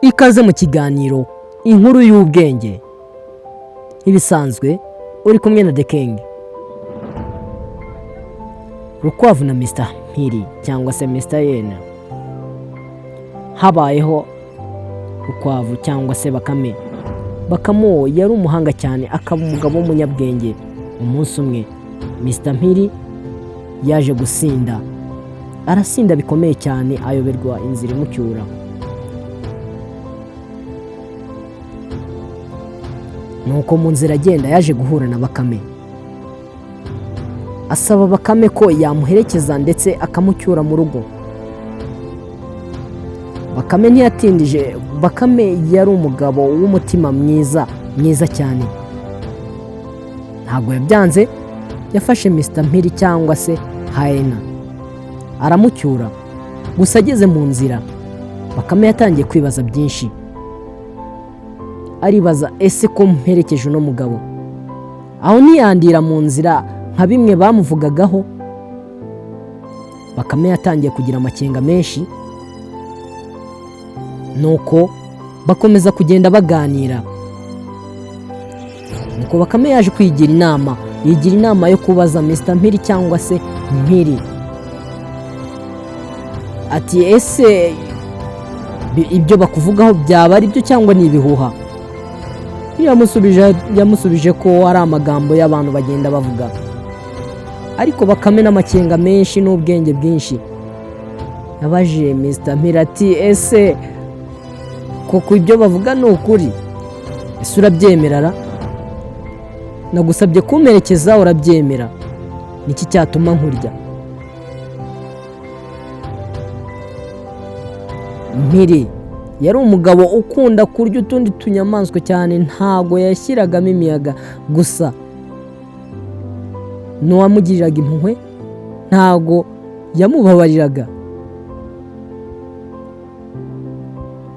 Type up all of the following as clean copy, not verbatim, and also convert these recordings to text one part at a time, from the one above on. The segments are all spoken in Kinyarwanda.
Ikaze mu kiganiro inkuru y'ubwenge. Ibisanzwe uri kumwe na The King. Rukwavu na Mr. Mpiri cyangwa se Mr. Yena. Habayeho Rukwavu cyangwa se Bakame. Bakamo yari umuhanga cyane, akaba umugabo w'umunyabwenge. Umunsi umwe Mr. Mpiri yaje gusinda. Arasinda bikomeye cyane, ayoberwa inzira imucyura. Nuko mu nzira agenda yaje guhura na Bakame. Asaba Bakame ko yamuherekeza ndetse akamucyura mu rugo. Bakame ntiyatindije. Bakame yari umugabo w'umutima mwiza cyane. Ntabwo yabyanze, yafashe Mr. Mpiri cyangwa se Hyena aramucyura. Gusa ageze mu nzira, Bakame yatangiye kwibaza byinshi. Aribaza, ese ko mperekeje uno mugabo aho ntiyandira mu nzira nka bimwe bamuvugagaho? Bakame yatangiye kugira amakenga menshi. Nuko bakomeza kugenda baganira. Nuko Bakame yaje kwigira inama. Yigira inama yo kubaza Mr. Mpiri cyangwa se Mpiri ati, ese ibyo bakuvugaho byaba ari byo cyangwa ni ibihuha? Yamusubije ko ari amagambo y'abantu bagenda bavuga. Ariko Bakame n'amakenga menshi n'ubwenge bwinshi yabaje Mr. Mpiri ati, ese koko ibyo bavuga ni ukuri? Ese urabyemera? Nagusabye kumperekeza, urabyemera? Niki cyatuma nkurya? Mpiri yari umugabo ukunda kurya utundi tunyamaswa cyane, ntago yashyiragamo imiyaga. Gusa n'uwamugiriraga impuhwe ntago yamubabariraga.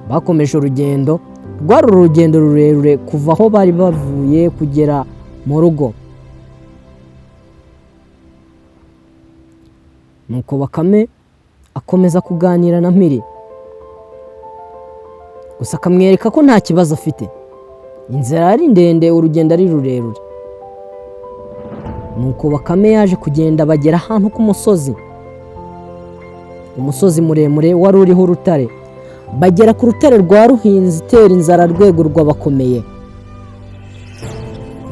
Bakomeje urugendo. Rwari urugendo rurerure kuva aho bari bavuye kugera mu rugo. Nuko Bakame akomeza kuganira na Mpiri. Gusa akamwereka ko nta kibazo afite. Inzira ari ndende, urugendo ari rurerure. Nuko Bakame yaje kugenda bagera ahantu ku musozi. Umusozi muremure wari uriho urutare. Bagera ku rutare rwa Ruhinzi itera inzara rwego rw'abakomeye.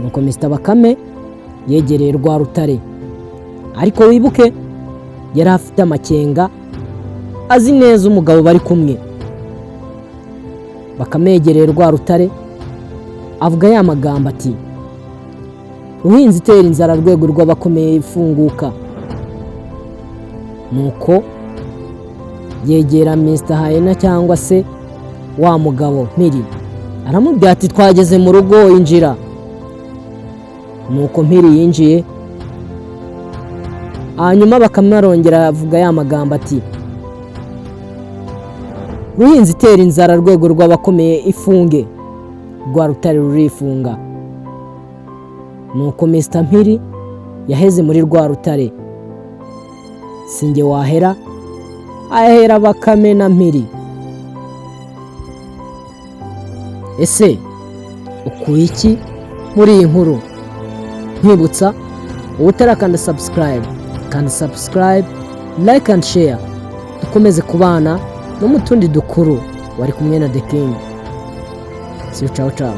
Nuko Mr. Bakame yegereye rwa rutare. Ariko wibuke, yari afite amakenga, azi neza umugabo bari kumwe. Bakame yegereye rwa rutare, avuga ya magambo ati, Ruhinzi itera inzara rwego rw'abakomeye ifunguka. Nuko yegera Mr. Hyena cyangwa se wa mugabo Mpiri. Aramubwira ati, twageze mu rugo, injira. Nuko Mpiri yinjiye. Hanyuma Bakame arongera avuga ya magambo ati, Ruhinzi itera inzara rwego rw'abakomeye ifunge. Rwa rutare rurifunga. Nuko Mr. Mpiri yaheze muri rwa rutare. Singe wahera, ahera Bakame na Mpiri. Ese ukuye iki muri iyi nkuru? Nkibutsa, utarakanda subscribe, kandi subscribe, like and share. Dukomeze kubana no mu tundi dukuru. Wari kumwe na The King. See you, ciao ciao.